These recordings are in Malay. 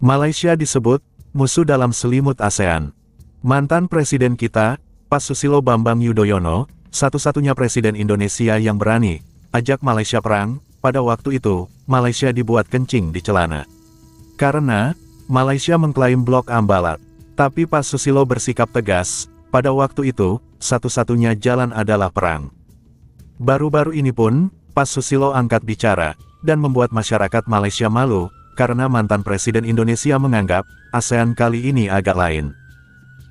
Malaysia disebut musuh dalam selimut ASEAN. Mantan presiden kita, Pak Susilo Bambang Yudhoyono, satu-satunya presiden Indonesia yang berani ajak Malaysia perang. Pada waktu itu, Malaysia dibuat kencing di celana. Karena Malaysia mengklaim blok Ambalat. Tapi Pak Susilo bersikap tegas, pada waktu itu, satu-satunya jalan adalah perang. Baru-baru ini pun, Pak Susilo angkat bicara, dan membuat masyarakat Malaysia malu, karena mantan Presiden Indonesia menganggap, ASEAN kali ini agak lain.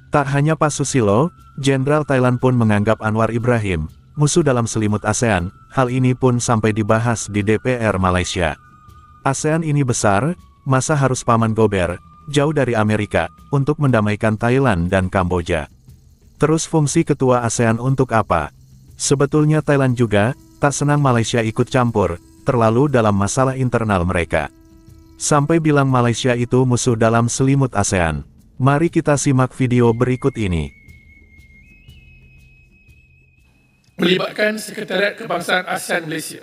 Tak hanya Pak Susilo, Jenderal Thailand pun menganggap Anwar Ibrahim, musuh dalam selimut ASEAN, hal ini pun sampai dibahas di DPR Malaysia. ASEAN ini besar, masa harus paman gober, jauh dari Amerika, untuk mendamaikan Thailand dan Kamboja. Terus fungsi ketua ASEAN untuk apa? Sebetulnya Thailand juga, tak senang Malaysia ikut campur, terlalu dalam masalah internal mereka. Sampai bilang Malaysia itu musuh dalam selimut ASEAN. Mari kita simak video berikut ini. Melibatkan Sekretariat Kebangsaan ASEAN Malaysia.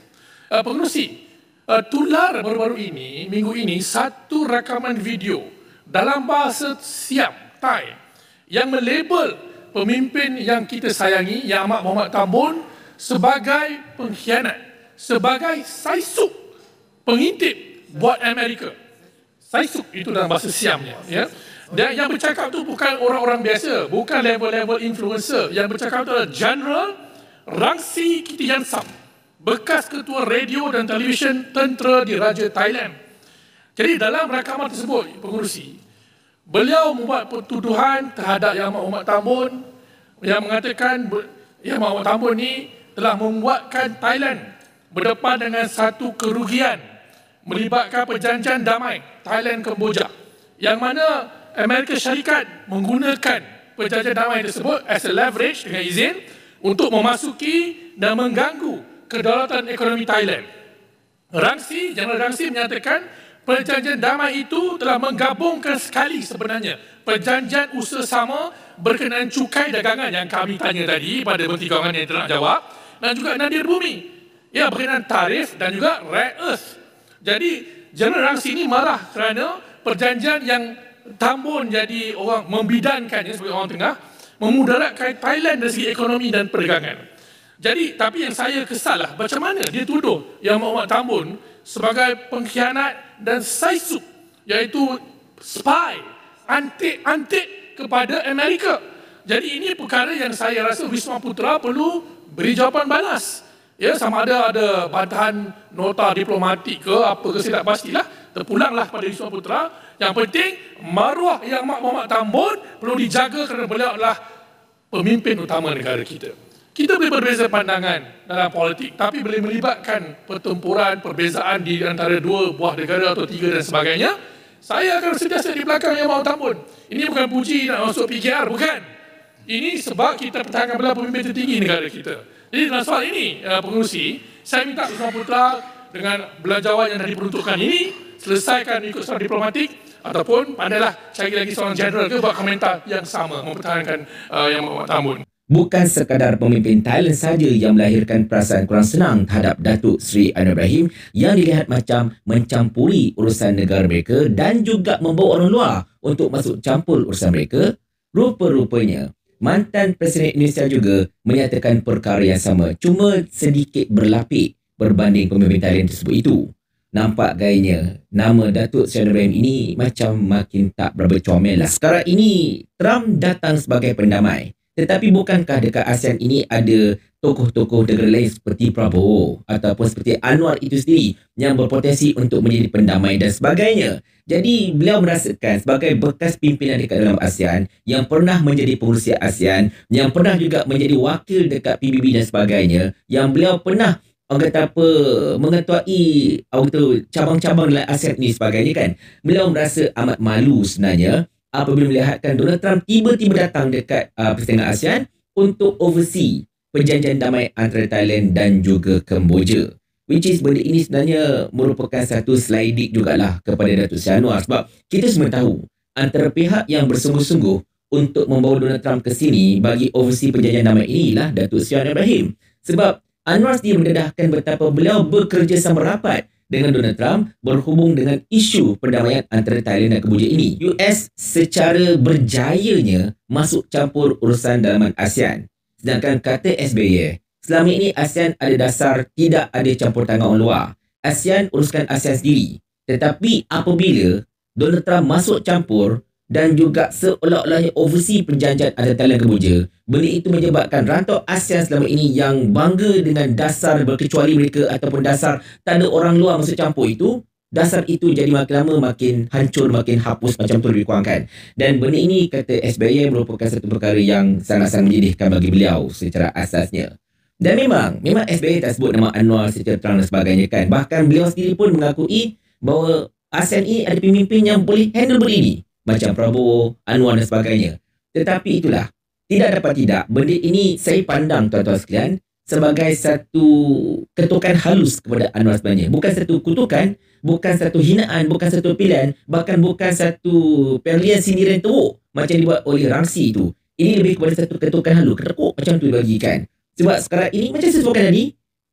Pengerusi, tular baru-baru ini, minggu ini, satu rakaman video dalam bahasa Siam, Thai, yang melabel pemimpin yang kita sayangi, Yang Amat Mohamed Tambun, sebagai pengkhianat, sebagai saisuk, pengintip buat Amerika. Saisuk itu dalam bahasa Siamnya, ya. Dan yang bercakap tu bukan orang-orang biasa, bukan level-level influencer. Yang bercakap tu adalah General Rangsi Kittiyansam, bekas ketua radio dan televisyen tentera Diraja Thailand. Jadi dalam rakaman tersebut, pengurusi, beliau membuat pertuduhan terhadap Yang Amat Mohamed Tambun yang mengatakan Yang Amat Mohamed Tambun ni telah membuatkan Thailand berdepan dengan satu kerugian melibatkan perjanjian damai Thailand-Kemboja, yang mana Amerika Syarikat menggunakan perjanjian damai tersebut as a leverage dengan izin untuk memasuki dan mengganggu kedaulatan ekonomi Thailand. General Rangsi menyatakan perjanjian damai itu telah menggabungkan sekali sebenarnya perjanjian usaha sama berkenaan cukai dagangan yang kami tanya tadi pada Menteri Kewangan yang tidak nak jawab, dan juga nadir bumi, ya, berkenaan tarif dan juga rare earth. Jadi General Rangsi ini marah kerana perjanjian yang Tambun jadi orang membidankannya sebagai orang tengah, memudaratkan Thailand dari segi ekonomi dan perdagangan. Jadi, tapi yang saya kesal lah, macam mana dia tuduh Yang Mohamed Tambun sebagai pengkhianat dan saisuk, iaitu spy, antik kepada Amerika. Jadi ini perkara yang saya rasa Wisma Putra perlu beri jawapan balas. Ya, sama ada bantahan nota diplomatik ke apa ke, saya tak pastilah. Terpulanglah pada Wisma Putra. Yang penting maruah Yang Amat Mohamed Tambun perlu dijaga kerana beliau adalah pemimpin utama negara kita. Kita boleh berbeza pandangan dalam politik, tapi boleh melibatkan pertempuran, perbezaan di antara dua buah negara atau tiga dan sebagainya. Saya akan sentiasa di belakang Yang Amat Tambun. Ini bukan puji nak masuk PKR, bukan. Ini sebab kita pertahankan beliau pemimpin tertinggi negara kita. Jadi dalam soal ini, pengurusi, saya minta Wisma Putra dengan belanjawan yang dah diperuntukkan ini, selesaikan ikut secara diplomatik, ataupun pandailah cari lagi seorang general ke buat komentar yang sama mempertahankan Yang Mohamed Tambun. Bukan sekadar pemimpin Thailand saja yang melahirkan perasaan kurang senang terhadap Datuk Seri Anwar Ibrahim yang dilihat macam mencampuri urusan negara mereka dan juga membawa orang luar untuk masuk campur urusan mereka. Rupa-rupanya, mantan Presiden Indonesia juga menyatakan perkara yang sama, cuma sedikit berlapik berbanding pemimpin Thailand tersebut itu. Nampak gayanya, nama Datuk Seri Anwar Ibrahim ini macam makin tak berapa comel lah. Sekarang ini, Trump datang sebagai pendamai. Tetapi bukankah dekat ASEAN ini ada tokoh-tokoh negara lain seperti Prabowo ataupun seperti Anwar itu sendiri yang berpotensi untuk menjadi pendamai dan sebagainya. Jadi beliau merasakan sebagai bekas pimpinan dekat dalam ASEAN yang pernah menjadi pengurusi ASEAN, yang pernah juga menjadi wakil dekat PBB dan sebagainya, yang beliau pernah mengetuai cabang-cabang dalam ASEAN ini sebagainya kan. Beliau merasa amat malu sebenarnya apabila melihatkan Donald Trump tiba-tiba datang dekat pertengahan ASEAN untuk oversee perjanjian damai antara Thailand dan juga Kemboja. Which is benda ini sebenarnya merupakan satu sliding jugalah kepada Datuk Seri Anwar, sebab kita semua tahu antara pihak yang bersungguh-sungguh untuk membawa Donald Trump ke sini bagi oversee perjanjian damai inilah Datuk Seri Anwar Ibrahim. Sebab Anwar sendiri mendedahkan betapa beliau bekerjasama rapat dengan Donald Trump berhubung dengan isu perdamaian antara Thailand dan Kemboja ini. US secara berjayanya masuk campur urusan dalaman ASEAN. Sedangkan kata SBY, selama ini ASEAN ada dasar tidak ada campur tangan orang luar. ASEAN uruskan ASEAN sendiri. Tetapi apabila Donald Trump masuk campur dan juga seolah-olahnya oversee perjanjian antara Thailand dan Kemboja, benda itu menyebabkan rantau ASEAN selama ini yang bangga dengan dasar berkecuali mereka ataupun dasar tak ada orang luar masuk campur itu, dasar itu jadi makin lama makin hancur, makin hapus macam tu lebih kurang kan. Dan benda ini kata SBY merupakan satu perkara yang sangat-sangat menyedihkan bagi beliau secara asasnya. Dan memang SBY tak sebut nama Anwar secara terang dan sebagainya kan. Bahkan beliau sendiri pun mengakui bahawa ASEAN ini ada pemimpin yang boleh handle benda ini. Macam Prabowo, Anwar dan sebagainya. Tetapi itulah, tidak dapat tidak, benda ini saya pandang tuan-tuan sekalian sebagai satu ketukan halus kepada Anwar sebenarnya. Bukan satu kutukan, bukan satu hinaan, bukan satu pilihan, bahkan bukan satu pilihan sindiran teruk macam dibuat oleh Rangsi itu. Ini lebih kepada satu ketukan halus, ketekuk macam tu dibagikan. Sebab sekarang ini macam saya sebutkan tadi,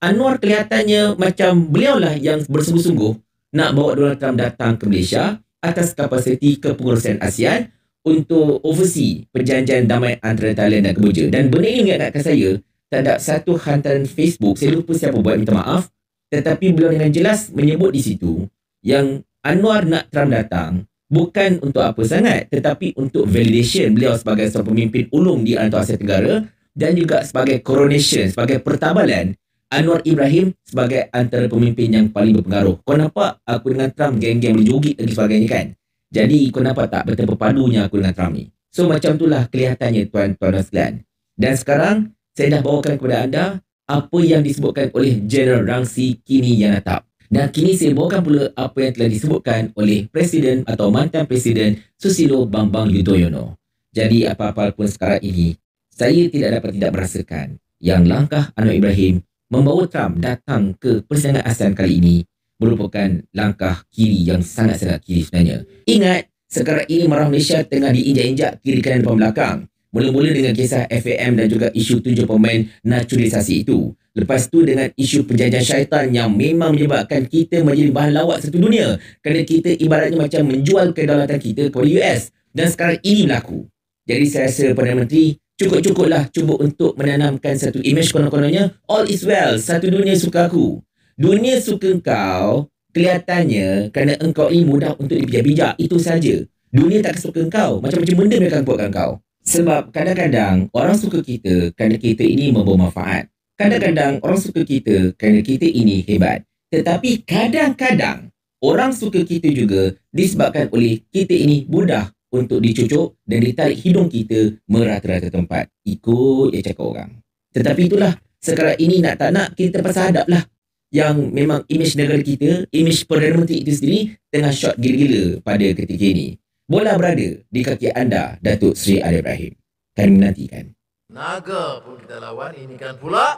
Anwar kelihatannya macam beliau lah yang bersungguh-sungguh nak bawa Donald Trump datang ke Malaysia atas kapasiti kepengurusan ASEAN untuk oversee perjanjian damai antara Thailand dan Kemboja. Dan benda ini mengingatkan saya, terhadap satu hantaran Facebook, saya lupa siapa buat, minta maaf, tetapi beliau dengan jelas menyebut di situ yang Anwar nak Trump datang bukan untuk apa sangat, tetapi untuk validation beliau sebagai seorang pemimpin ulung di rantau Asia Tenggara dan juga sebagai coronation, sebagai pertabalan Anwar Ibrahim sebagai antara pemimpin yang paling berpengaruh. Kau nampak aku dengan Trump geng-geng boleh joget lagi sebagainya kan? Jadi kau nampak tak betapa padunya aku dengan Trump ni? So macam itulah kelihatannya tuan-tuan dan sekalian. Dan sekarang saya dah bawakan kepada anda apa yang disebutkan oleh General Rangsi kini yang natap. Dan kini saya bawakan pula apa yang telah disebutkan oleh Presiden atau mantan Presiden Susilo Bambang Yudhoyono. Jadi apa-apa pun sekarang ini, saya tidak dapat tidak merasakan yang langkah Anwar Ibrahim membawa Trump datang ke persidangan ASEAN kali ini merupakan langkah kiri yang sangat-sangat kiri sebenarnya. Ingat, sekarang ini marah Malaysia tengah diinjak-injak kiri kanan depan belakang. Mula-mula dengan kisah FAM dan juga isu 7 pemain naturalisasi itu. Lepas tu dengan isu perjanjian syaitan yang memang menyebabkan kita menjadi bahan lawak satu dunia. Kerana kita ibaratnya macam menjual kedaulatan kita kepada US. Dan sekarang ini berlaku. Jadi saya rasa Perdana Menteri cukup-cukuplah cuba untuk menanamkan satu imej konon-kononnya all is well, satu dunia suka aku. Dunia suka engkau kelihatannya kerana engkau ini mudah untuk dipijak-bijak, itu saja. Dunia tak suka engkau, macam-macam benda mereka akan buatkan kau. Sebab kadang-kadang orang suka kita kerana kita ini membawa manfaat. Kadang-kadang orang suka kita kerana kita ini hebat. Tetapi kadang-kadang orang suka kita juga disebabkan oleh kita ini mudah untuk dicucuk dan ditarik hidung kita merata-rata tempat. Ikut je cakap orang. Tetapi itulah, sekarang ini nak tak nak, kita terpaksa hadap lah. Yang memang imej negara kita, imej Perdana Menteri itu sendiri tengah shot gila-gila pada ketika ini. Bola berada di kaki anda, Datuk Seri Anwar Ibrahim. Kami menantikan. Naga pun kita lawan, ini kan pula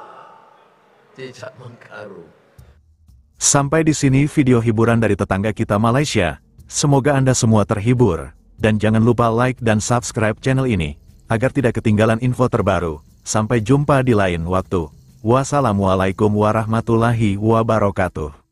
cicak mengkaru. Sampai di sini video hiburan dari tetangga kita Malaysia. Semoga Anda semua terhibur. Dan jangan lupa like dan subscribe channel ini, agar tidak ketinggalan info terbaru. Sampai jumpa di lain waktu. Wassalamualaikum warahmatullahi wabarakatuh.